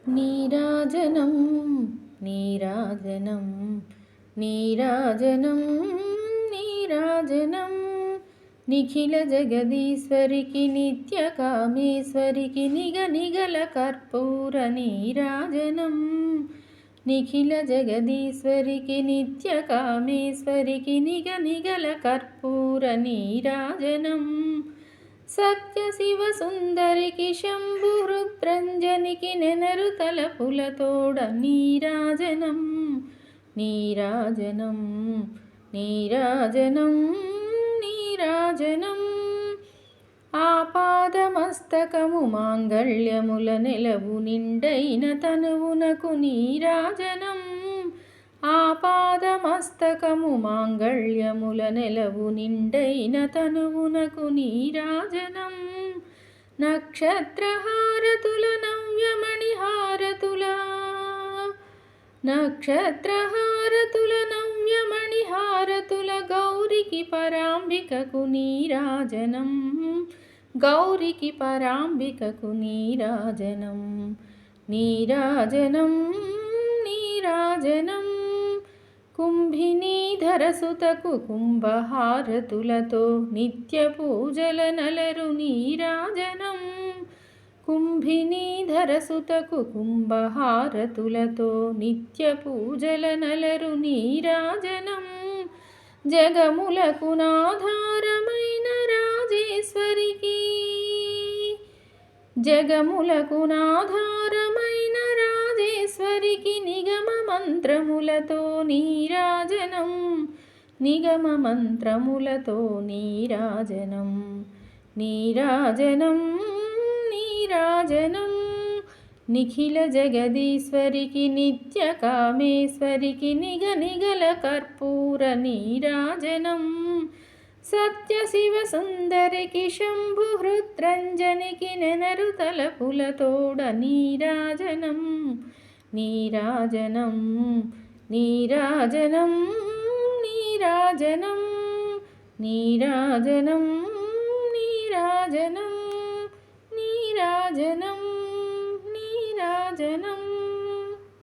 నీరాజనం నీరాజనం నీరాజనం నీరాజనం నిఖిల జగదీశ్వరికి నిత్య కామేశ్వరికి నిగ నిగల కర్పూర నీరాజనం నిఖిల జగదీశ్వరికి నిత్య కామేశ్వరికి నిగ నిగల కర్పూర నీరాజనం సత్య శివ సుందరికి శంభు రుద్రంజనికి నెనరు తలపులతోడ నీరాజనం నీరాజనం నీరాజనం నీరాజనం ఆపాదమస్తకము మాంగళ్యముల నెలవు నిండైన తనువునకు నీరాజనం ఆపాదమస్తకము మాంగళ్యముల నెలవు నిండైన తనువునకు నీరాజనం నక్షత్రహారతుల నవ్యమణిహారతుల నక్షత్రహారతుల నవ్యమణిహారతుల గౌరికి పరాంబికకు నీరాజనం గౌరికి పరాంబికకు నీరాజనం నీరాజనం నీరాజనం కుంభినీధరసుతకు కుంభహారతులతో నిత్య పూజల నలరు నీరాజనం కుంభినీధరసుతకు కుంభహారతులతో నిత్య పూజల నలరు నీరాజనం జగములకు నాధారమైన రాజేశ్వరికి జగములకు నాధారమైన రాజేశ్వరికి నిగమ మంత్రములతో నీరాజనం నిగమ మంత్రములతో నీరాజనం నీరాజనం నీరాజనం నిఖిల జగదీశ్వరికి నిత్య కామేశ్వరికి నిగ నిగల కర్పూర నీరాజనం సత్య శివ సుందరికి శంభు హృద్రంజనికి నెనరు తలపులతోడ నీరాజనం నీరాజనం నీరాజనం నీరాజనం నీరాజనం నీరాజనం నీరాజనం నీరాజనం